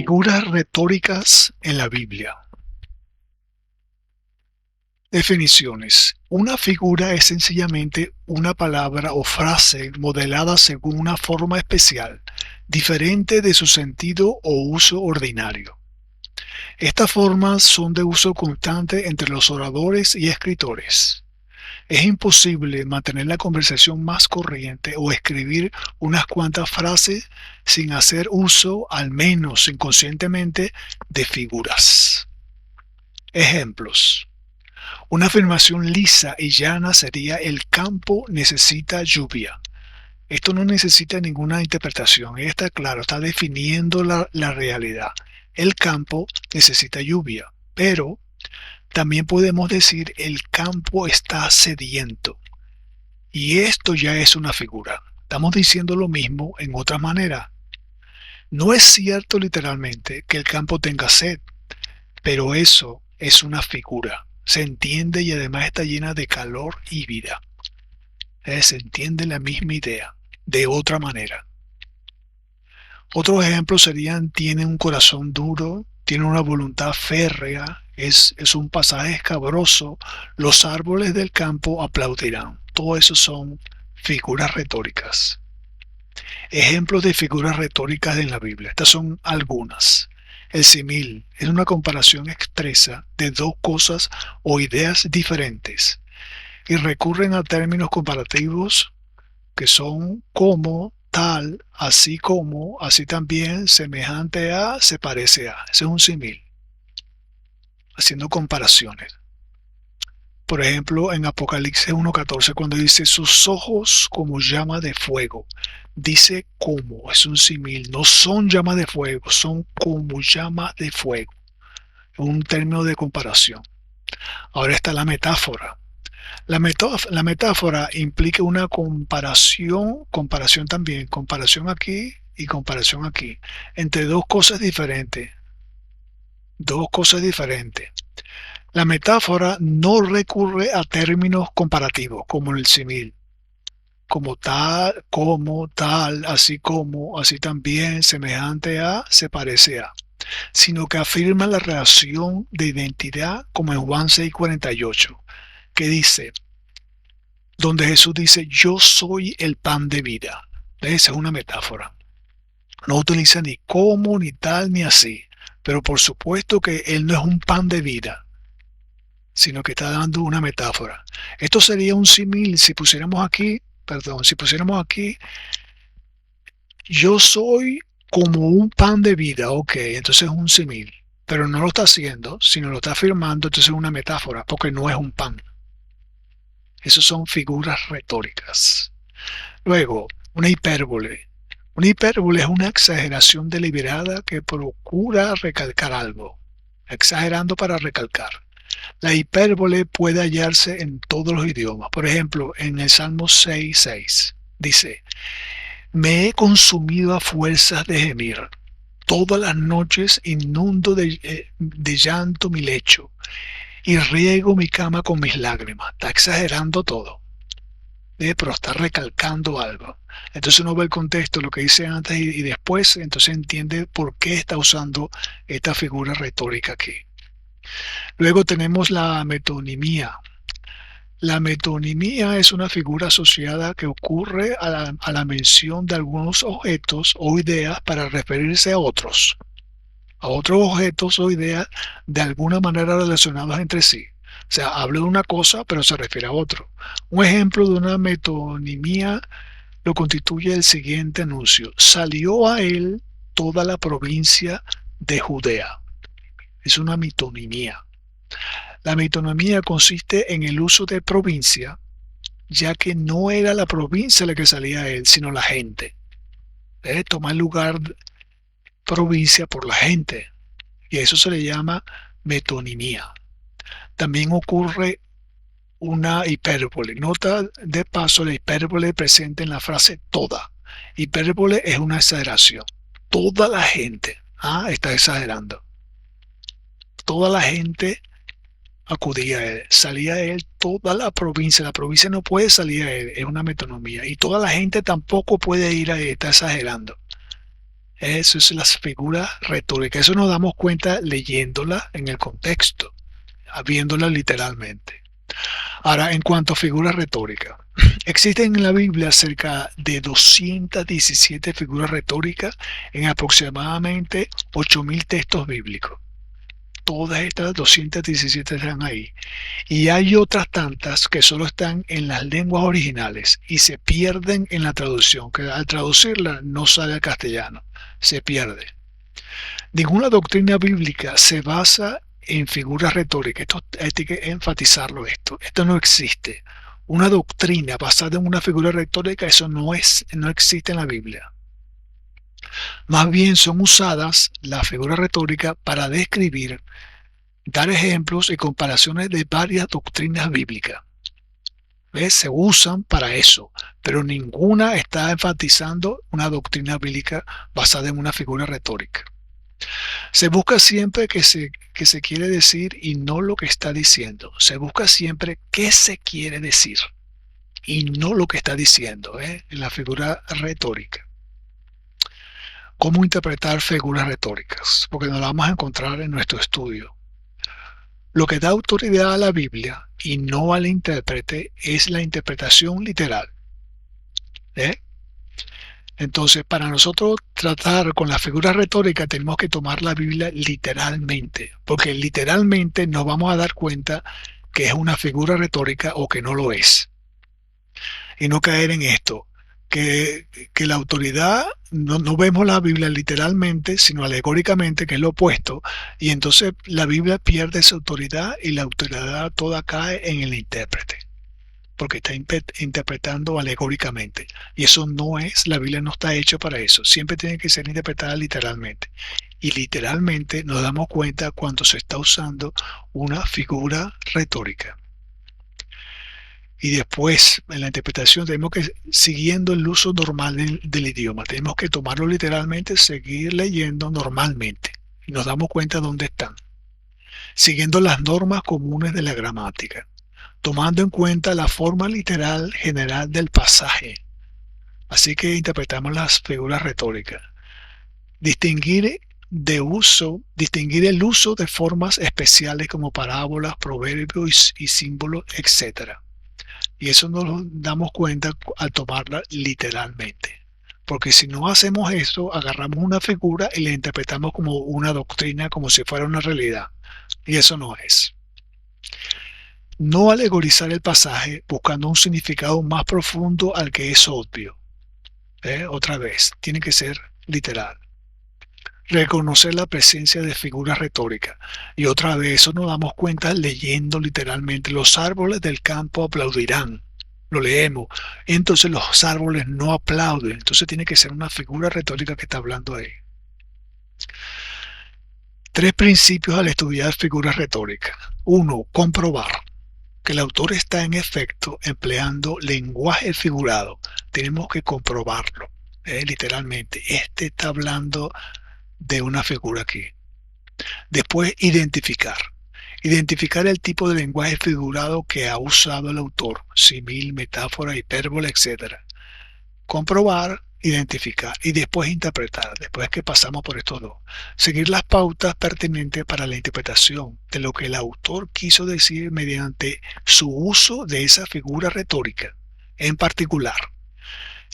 Figuras retóricas en la Biblia. Definiciones. Una figura es sencillamente una palabra o frase modelada según una forma especial, diferente de su sentido o uso ordinario. Estas formas son de uso constante entre los oradores y escritores. Es imposible mantener la conversación más corriente o escribir unas cuantas frases sin hacer uso, al menos inconscientemente, de figuras. Ejemplos. Una afirmación lisa y llana sería: el campo necesita lluvia. Esto no necesita ninguna interpretación. Está claro, está definiendo la realidad. El campo necesita lluvia, pero también podemos decir: el campo está sediento. Y esto ya es una figura. Estamos diciendo lo mismo en otra manera. No es cierto literalmente que el campo tenga sed, pero eso es una figura. Se entiende y además está llena de calor y vida. Se entiende la misma idea, de otra manera. Otros ejemplos serían: tiene un corazón duro, tiene una voluntad férrea, es un pasaje escabroso, los árboles del campo aplaudirán. Todo eso son figuras retóricas. Ejemplos de figuras retóricas en la Biblia. Estas son algunas. El símil es una comparación expresa de dos cosas o ideas diferentes y recurren a términos comparativos que son como, tal, así como, así también, semejante a, se parece a. Ese es un símil, haciendo comparaciones. Por ejemplo, en Apocalipsis 1:14, cuando dice sus ojos como llama de fuego, dice como, es un símil, no son llamas de fuego, son como llamas de fuego. Es un término de comparación. Ahora está la metáfora. La metáfora implica una comparación también, comparación aquí y comparación aquí, entre dos cosas diferentes. Dos cosas diferentes. La metáfora no recurre a términos comparativos, como el símil, como, tal, así como, así también, semejante a, se parece a, sino que afirma la relación de identidad, como en Juan 6:48, que dice, donde Jesús dice: yo soy el pan de vida. Esa es una metáfora. No utiliza ni como, ni tal, ni así, pero por supuesto que Él no es un pan de vida, sino que está dando una metáfora. Esto sería un símil si pusiéramos aquí, yo soy como un pan de vida, ok, entonces es un símil, pero no lo está haciendo, sino lo está afirmando, entonces es una metáfora, porque no es un pan. Esas son figuras retóricas. Luego, una hipérbole. Una hipérbole es una exageración deliberada que procura recalcar algo, exagerando para recalcar. La hipérbole puede hallarse en todos los idiomas. Por ejemplo, en el Salmo 6:6 dice: me he consumido a fuerzas de gemir. Todas las noches inundo de llanto mi lecho y riego mi cama con mis lágrimas. Está exagerando todo, pero está recalcando algo. Entonces uno ve el contexto, lo que dice antes y después, entonces entiende por qué está usando esta figura retórica aquí. Luego tenemos la metonimia. La metonimia es una figura asociada que ocurre a la mención de algunos objetos o ideas para referirse a otros objetos o ideas de alguna manera relacionados entre sí. O sea, habla de una cosa, pero se refiere a otro. Un ejemplo de una metonimia lo constituye el siguiente anuncio: salió a él toda la provincia de Judea. Es una metonimia. La metonimia consiste en el uso de provincia, ya que no era la provincia la que salía a él, sino la gente. Tomar lugar provincia por la gente. Y a eso se le llama metonimia. También ocurre una hipérbole. Nota de paso la hipérbole presente en la frase toda. Hipérbole es una exageración. Toda la gente está exagerando. Toda la gente acudía a él, salía a él toda la provincia. La provincia no puede salir a él, es una metonimia. Y toda la gente tampoco puede ir a él, está exagerando. Eso es las figuras retóricas. Eso nos damos cuenta leyéndola en el contexto, viéndola literalmente. Ahora, en cuanto a figuras retóricas, existen en la Biblia cerca de 217 figuras retóricas en aproximadamente 8.000 textos bíblicos. Todas estas 217 están ahí. Y hay otras tantas que solo están en las lenguas originales y se pierden en la traducción, que al traducirla no sale al castellano, se pierde. Ninguna doctrina bíblica se basa en figuras retóricas. Esto hay que enfatizarlo esto. Esto no existe. Una doctrina basada en una figura retórica, eso no existe en la Biblia. Más bien son usadas las figuras retóricas para describir, dar ejemplos y comparaciones de varias doctrinas bíblicas. ¿Ves? Se usan para eso, pero ninguna está enfatizando una doctrina bíblica basada en una figura retórica. Se busca siempre que se quiere decir y no lo que está diciendo. Se busca siempre qué se quiere decir y no lo que está diciendo, en la figura retórica. ¿Cómo interpretar figuras retóricas? Porque nos la vamos a encontrar en nuestro estudio. Lo que da autoridad a la Biblia y no al intérprete es la interpretación literal. ¿eh? Entonces, para nosotros tratar con la figura retórica tenemos que tomar la Biblia literalmente, porque literalmente nos vamos a dar cuenta que es una figura retórica o que no lo es. Y no caer en esto, que la autoridad, no vemos la Biblia literalmente, sino alegóricamente, que es lo opuesto, y entonces la Biblia pierde su autoridad y la autoridad toda cae en el intérprete, porque está interpretando alegóricamente. Y eso no es, la Biblia no está hecha para eso. Siempre tiene que ser interpretada literalmente. Y literalmente nos damos cuenta cuando se está usando una figura retórica. Y después, en la interpretación, tenemos que, siguiendo el uso normal del idioma, tenemos que tomarlo literalmente, seguir leyendo normalmente. Y nos damos cuenta dónde están. Siguiendo las normas comunes de la gramática, tomando en cuenta la forma literal general del pasaje. Así que interpretamos las figuras retóricas. Distinguir el uso de formas especiales como parábolas, proverbios y símbolos, etc. Y eso nos damos cuenta al tomarla literalmente. Porque si no hacemos eso, agarramos una figura y la interpretamos como una doctrina, como si fuera una realidad. Y eso no es. No alegorizar el pasaje buscando un significado más profundo al que es obvio. Otra vez, tiene que ser literal. Reconocer la presencia de figuras retóricas. Y otra vez, eso nos damos cuenta leyendo literalmente. Los árboles del campo aplaudirán. Lo leemos. Entonces los árboles no aplauden. Entonces tiene que ser una figura retórica que está hablando ahí. 3 principios al estudiar figuras retóricas. 1. Comprobar que el autor está en efecto empleando lenguaje figurado. Tenemos que comprobarlo, literalmente. Este está hablando de una figura aquí. Después, identificar. Identificar el tipo de lenguaje figurado que ha usado el autor, símil, metáfora, hipérbole, etc. Comprobar, identificar y después interpretar, después que pasamos por estos dos. Seguir las pautas pertinentes para la interpretación de lo que el autor quiso decir mediante su uso de esa figura retórica. En particular,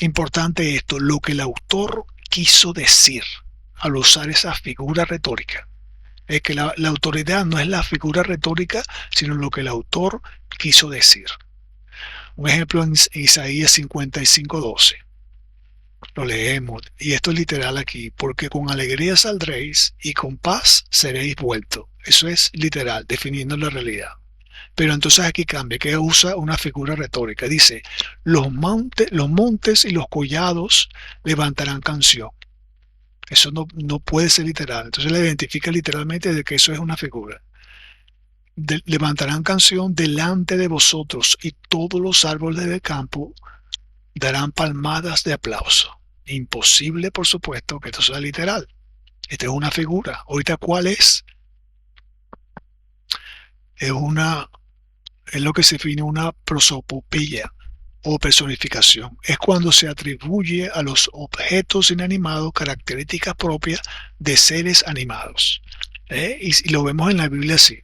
importante esto, lo que el autor quiso decir al usar esa figura retórica. Es que la autoridad no es la figura retórica, sino lo que el autor quiso decir. Un ejemplo en Isaías 55:12. Lo leemos, y esto es literal aquí, porque con alegría saldréis y con paz seréis vueltos. Eso es literal, definiendo la realidad. Pero entonces aquí cambia, que usa una figura retórica. Dice, los montes y los collados levantarán canción. Eso no puede ser literal. Entonces le identifica literalmente de que eso es una figura. Levantarán canción delante de vosotros y todos los árboles del campo darán palmadas de aplauso. Imposible, por supuesto, que esto sea literal. Esta es una figura. Ahorita, ¿cuál es? Es lo que se define una prosopopeya o personificación. Es cuando se atribuye a los objetos inanimados características propias de seres animados. Y lo vemos en la Biblia así.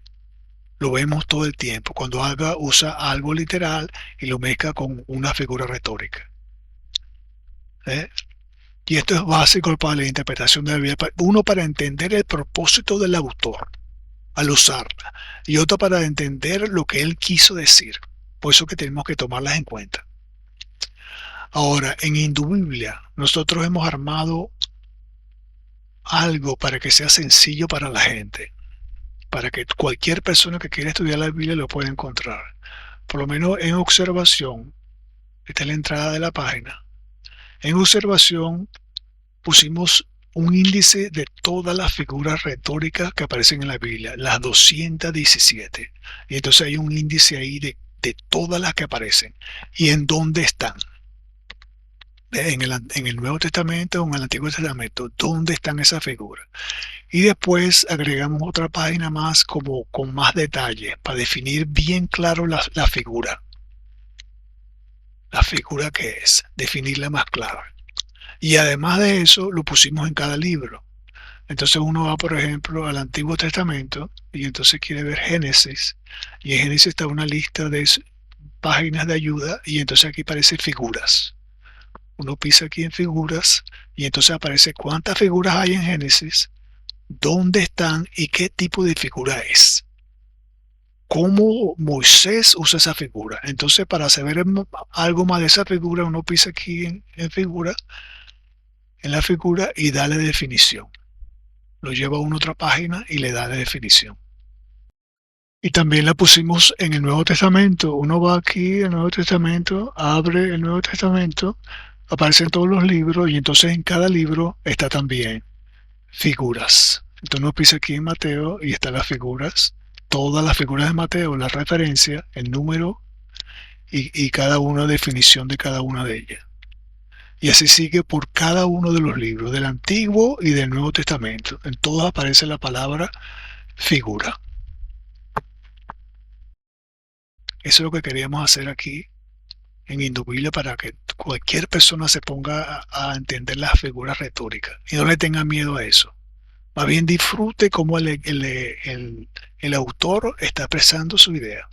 Lo vemos todo el tiempo, cuando usa algo literal y lo mezcla con una figura retórica. ¿eh? Y esto es básico para la interpretación de la Biblia. Uno, para entender el propósito del autor al usarla, y otro para entender lo que él quiso decir. Por eso que tenemos que tomarlas en cuenta. Ahora, en Indubiblia, nosotros hemos armado algo para que sea sencillo para la gente, para que cualquier persona que quiera estudiar la Biblia lo pueda encontrar. Por lo menos en observación, esta es la entrada de la página. En observación pusimos un índice de todas las figuras retóricas que aparecen en la Biblia, las 217. Y entonces hay un índice ahí de todas las que aparecen y en dónde están. En el Nuevo Testamento o en el Antiguo Testamento, dónde están esas figuras. Y después agregamos otra página más como con más detalle para definir bien claro la figura. La figura que es, definirla más clara. Y además de eso, lo pusimos en cada libro. Entonces uno va, por ejemplo, al Antiguo Testamento y entonces quiere ver Génesis. Y en Génesis está una lista de páginas de ayuda y entonces aquí aparece figuras. Uno pisa aquí en figuras y entonces aparece cuántas figuras hay en Génesis, dónde están y qué tipo de figura es. Cómo Moisés usa esa figura. Entonces, para saber algo más de esa figura, uno pisa aquí en figura, en la figura y da la definición. Lo lleva a una otra página y le da la definición. Y también la pusimos en el Nuevo Testamento. Uno va aquí al Nuevo Testamento, abre el Nuevo Testamento, aparecen todos los libros y entonces en cada libro está también figuras. Entonces uno pisa aquí en Mateo y están las figuras, todas las figuras de Mateo, la referencia, el número y cada una definición de cada una de ellas. Y así sigue por cada uno de los libros, del Antiguo y del Nuevo Testamento. En todos aparece la palabra figura. Eso es lo que queríamos hacer aquí en Indubiblia para que cualquier persona se ponga a entender las figuras retóricas y no le tenga miedo a eso. Más bien disfrute cómo el autor está expresando su idea.